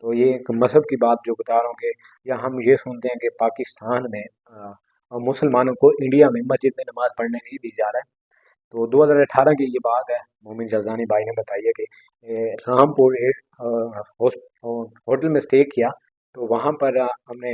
तो ये एक मज़हब की बात जो बता रहा हूँ कि या हम ये सुनते हैं कि पाकिस्तान में मुसलमानों को इंडिया में मस्जिद में नमाज़ पढ़ने नहीं दी जा रहा है। तो 2018 की ये बात है, मोमिन जरदानी भाई ने बताई है कि रामपुर एक होटल में स्टे किया। तो वहाँ पर हमने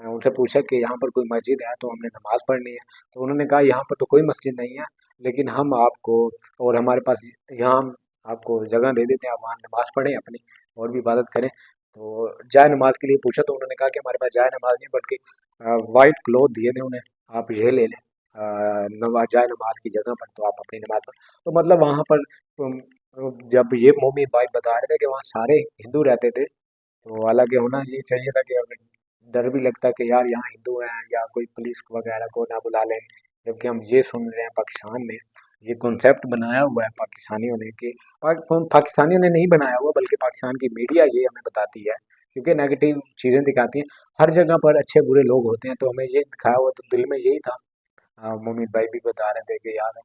उनसे पूछा कि यहाँ पर कोई मस्जिद है, तो हमने नमाज़ पढ़नी है। तो उन्होंने कहा यहाँ पर तो कोई मस्जिद नहीं है, लेकिन हम आपको और हमारे पास यहाँ हम आपको जगह दे देते हैं, आप वहाँ नमाज़ पढ़ें अपनी और भी इबादत करें। तो जाए नमाज के लिए पूछा, तो उन्होंने कहा कि हमारे पास जाए नमाज नहीं, बल्कि वाइट क्लॉथ दिए थे उन्हें, आप ये ले लें नमाज, जाए नमाज की जगह पर, तो आप अपनी नमाज पढ़। तो मतलब वहाँ पर जब ये मोमिन भाई बता रहे थे कि वहाँ सारे हिंदू रहते थे, तो हालांकि होना ये चाहिए था कि अगर डर भी लगता कि यार यहाँ हिंदू हैं या कोई पुलिस वगैरह को ना बुला लें। जबकि हम ये सुन रहे हैं पाकिस्तान में ये कॉन्सेप्ट बनाया हुआ है पाकिस्तानियों ने कि पाकिस्तानियों ने नहीं बनाया हुआ, बल्कि पाकिस्तान की मीडिया ये हमें बताती है, क्योंकि नेगेटिव चीज़ें दिखाती हैं। हर जगह पर अच्छे बुरे लोग होते हैं, तो हमें ये दिखाया हुआ, तो दिल में यही था। मोमिन भाई भी बता रहे थे कि यार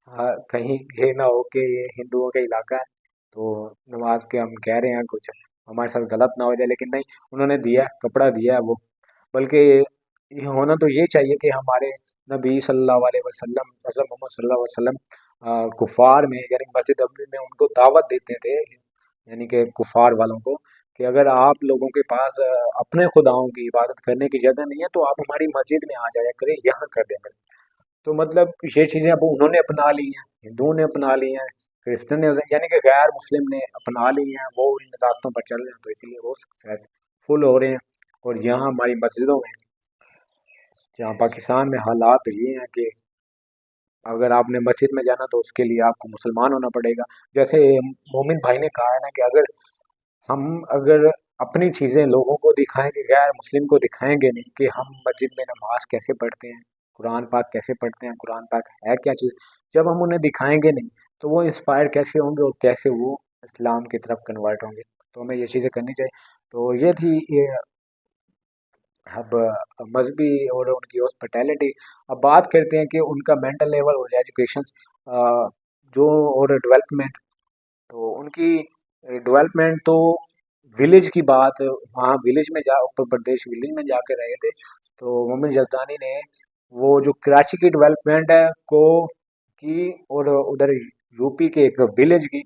हाँ, कहीं ये ना हो कि ये हिंदुओं का इलाका है, तो नमाज के हम कह रहे हैं कुछ हमारे साथ गलत ना हो जाए। लेकिन नहीं, उन्होंने दिया कपड़ा दिया है वो, बल्कि ये होना तो ये चाहिए कि हमारे नबी सल्लल्लाहु अलैहि वसल्लम, हज़रत मोहम्मद सल्लल्लाहु अलैहि वसल्लम कुफ़ार में यानी मस्जिद नबवी में उनको दावत देते थे, यानी कि कुफ़ार वालों को, कि अगर आप लोगों के पास अपने खुदाओं की इबादत करने की जगह नहीं है, तो आप हमारी मस्जिद में आ जाया करें, यहाँ कर दिया करें। तो मतलब ये चीज़ें अब उन्होंने अपना ली हैं, हिंदुओं ने अपना ली हैं, क्रिश्चियन ने, यानी कि गैर मुस्लिम ने अपना ली हैं, वो इन रास्तों पर चल रहे हैं, तो इसीलिए वो सक्सेसफुल हो रहे हैं। और यहाँ हमारी मस्जिदों में, जहाँ पाकिस्तान में हालात ये हैं कि अगर आपने मस्जिद में जाना तो उसके लिए आपको मुसलमान होना पड़ेगा। जैसे मोमिन भाई ने कहा है ना कि अगर अपनी चीज़ें लोगों को दिखाएंगे, गैर मुस्लिम को दिखाएंगे नहीं कि हम मस्जिद में नमाज कैसे पढ़ते हैं, कुरान पाक कैसे पढ़ते हैं, कुरान पाक है क्या चीज़, जब हम उन्हें दिखाएंगे नहीं तो वो इंस्पायर कैसे होंगे और कैसे वो इस्लाम की तरफ कन्वर्ट होंगे। तो हमें ये चीज़ें करनी चाहिए। तो ये थी ये अब मजहबी और उनकी हॉस्पिटैलिटी। अब बात करते हैं कि उनका मेंटल लेवल और एजुकेशन जो और डेवलपमेंट। तो उनकी डेवलपमेंट तो विलेज की बात, वहाँ विलेज में जा उत्तर प्रदेश विलेज में जाकर रहे थे। तो मोमिन जल्दानी ने वो जो कराची की डेवलपमेंट है को की और उधर यूपी के एक विलेज की,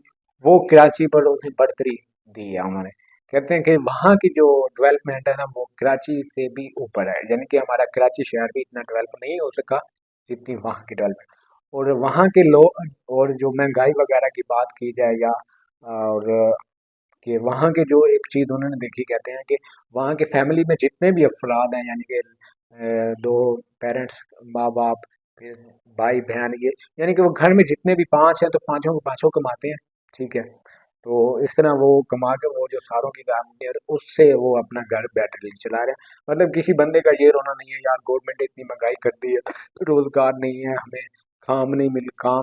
वो कराची पर उन्हें बढ़तरी दी है उन्होंने। कहते हैं कि वहाँ की जो डेवलपमेंट है ना वो कराची से भी ऊपर है, यानी कि हमारा कराची शहर भी इतना डेवलप नहीं हो सका जितनी वहाँ की डेवलपमेंट। और वहाँ के लोग और जो महंगाई वगैरह की बात की जाए या और कि वहाँ के जो एक चीज़ उन्होंने देखी, कहते हैं कि वहाँ के फैमिली में जितने भी अफराद हैं, यानी कि दो पेरेंट्स, माँ बाप, फिर भाई बहन, ये यानी कि वो घर में जितने भी पांच हैं तो पांचों के पांचों कमाते हैं। ठीक है। तो इस तरह वो कमा के वो जो सारों की फैमिली है तो उससे वो अपना घर बेटरली चला रहे हैं। मतलब किसी बंदे का ये रोना नहीं है यार गवर्नमेंट ने इतनी महंगाई कर दी है, रोजगार नहीं है, हमें काम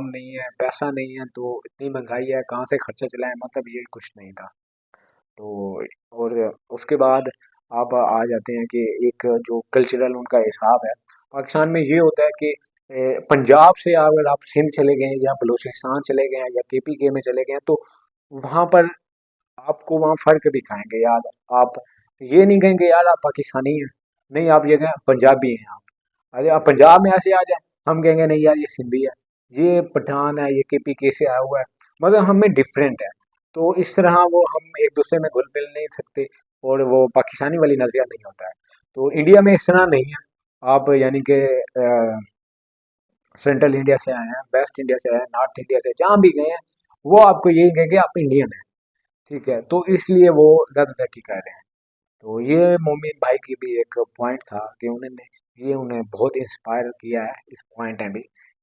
नहीं है, पैसा नहीं है, तो इतनी महंगाई है कहाँ से खर्चा चलाएं, मतलब ये कुछ नहीं था। तो और उसके बाद आप आ जाते हैं कि एक जो कल्चरल उनका हिसाब है पाकिस्तान में ये होता है कि पंजाब से अगर आप सिंध चले गए या बलूचिस्तान चले गए या केपीके में चले गए तो वहाँ पर आपको वहाँ फ़र्क दिखाएँगे यार। आप ये नहीं कहेंगे यार आप पाकिस्तानी हैं, नहीं आप ये कहें पंजाबी हैं आप। अरे आप पंजाब में ऐसे आ जाएँ, हम कहेंगे नहीं यार ये सिंधी है, ये पठान है, ये केपीके से आया हुआ है, मतलब हम में डिफरेंट है। तो इस तरह वो हम एक दूसरे में घुल-मिल नहीं सकते और वो पाकिस्तानी वाली नज़रिया नहीं होता है। तो इंडिया में इस तरह नहीं है। आप यानी कि सेंट्रल इंडिया से आए हैं, वेस्ट इंडिया से आए हैं, नॉर्थ इंडिया से जहाँ भी गए हैं, वो आपको यही कहेंगे आप इंडियन हैं। ठीक है, तो इसलिए वो ज़्यादा तरक्की कर रहे हैं। तो ये मोमिन भाई की भी एक पॉइंट था कि उन्होंने ये उन्हें बहुत इंस्पायर किया है इस पॉइंट में भी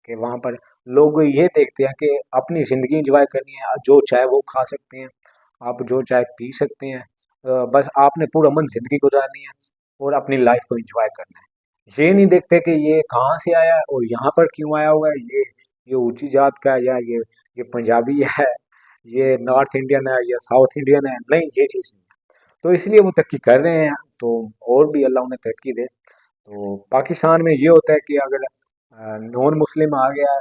कि वहाँ पर लोग ये देखते हैं कि अपनी ज़िंदगी एंजॉय करनी है, जो चाहे वो खा सकते हैं, आप जो चाहे पी सकते हैं, बस आपने पूरा मन ज़िंदगी गुजारनी है और अपनी लाइफ को एंजॉय करना है। ये नहीं देखते कि ये कहाँ से आया है और यहाँ पर क्यों आया हुआ है, ये ऊंची जात का है या ये पंजाबी है, ये नॉर्थ इंडियन है या साउथ इंडियन है, नहीं ये चीज़ नहीं है। तो इसलिए वो तरक्की कर रहे हैं। तो और भी अल्लाह उन्हें तरक्की दे। तो पाकिस्तान में ये होता है कि अगर नॉन मुस्लिम आ गया है,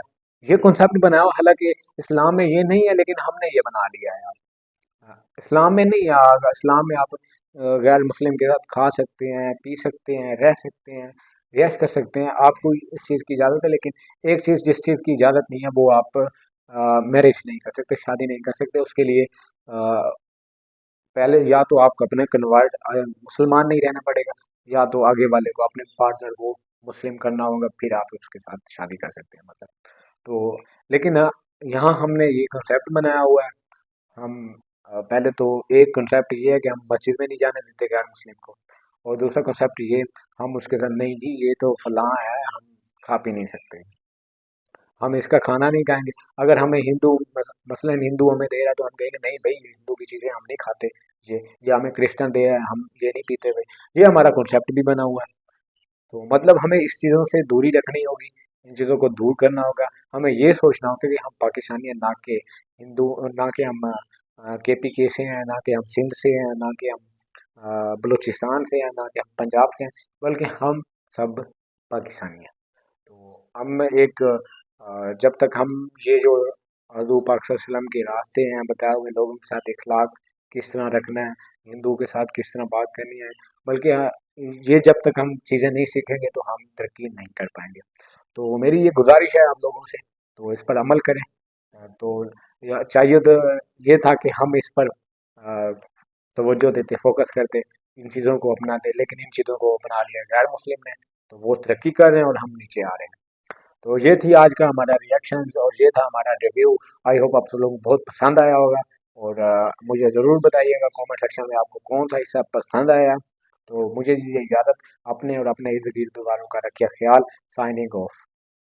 ये कॉन्सेप्ट बनाया हुआ, हालांकि इस्लाम में ये नहीं है लेकिन हमने ये बना लिया है। इस्लाम में नहीं आएगा, इस्लाम में आप गैर मुस्लिम के साथ खा सकते हैं, पी सकते हैं, रह सकते हैं, रिहाइश कर सकते हैं, आपको इस चीज़ की इजाज़त है। लेकिन एक चीज़ जिस चीज़ की इजाज़त नहीं है वो आप मैरिज नहीं कर सकते, शादी नहीं कर सकते। उसके लिए पहले या तो आपको अपने कन्वर्ट मुसलमान नहीं रहना पड़ेगा या तो आगे वाले को अपने पार्टनर को मुस्लिम करना होगा, फिर आप उसके साथ शादी कर सकते हैं मतलब। तो लेकिन यहाँ हमने ये कंसेप्ट बनाया हुआ है। हम पहले तो एक कंसेप्ट ये है कि हम मस्जिद में नहीं जाने देते गैर मुस्लिम को, और दूसरा कंसेप्ट ये हम उसके साथ नहीं जी ये तो फलां है, हम खा पी नहीं सकते, हम इसका खाना नहीं खाएंगे। अगर हमें हिंदू मसलन हिंदू हमें दे रहा है तो हम कहेंगे नहीं भाई हिंदू की चीज़ें हम नहीं खाते, ये या हमें क्रिश्चियन दे रहा है हम ये नहीं पीते भाई। ये हमारा कॉन्सेप्ट भी बना हुआ है। तो मतलब हमें इस चीज़ों से दूरी रखनी होगी, इन चीज़ों को दूर करना होगा। हमें ये सोचना होगा कि हम पाकिस्तानी हैं, ना कि हिंदू, ना कि हम केपीके से हैं, ना कि हम सिंध से हैं, ना कि हम बलूचिस्तान से हैं, ना कि हम पंजाब से हैं, बल्कि हम सब पाकिस्तानी हैं। तो हम एक जब तक हम ये जो हज़ूर पाक सल्लल्लाहु अलैहि वसल्लम के रास्ते हैं बताए हुए, लोगों के साथ इखलाक किस तरह रखना है, हिंदू के साथ किस तरह बात करनी है, बल्कि ये जब तक हम चीज़ें नहीं सीखेंगे तो हम तरक्की नहीं कर पाएंगे। तो मेरी ये गुजारिश है आप लोगों से, तो इस पर अमल करें। तो चाहिए तो ये था कि हम इस पर तवज्जो देते, फोकस करते, इन चीज़ों को अपनाते, लेकिन इन चीज़ों को अपना लिया गैर मुस्लिम ने, तो वो तरक्की कर रहे हैं और हम नीचे आ रहे हैं। तो ये थी आज का हमारा रिएक्शंस और ये था हमारा रिव्यू। आई होप आप सब लोगों को बहुत पसंद आया होगा और मुझे ज़रूर बताइएगा कमेंट सेक्शन में आपको कौन सा हिस्सा पसंद आया। तो मुझे दीजिए इजाज़त, अपने और अपने इर्द गिर्द वालों का रखिए ख्याल। Signing off.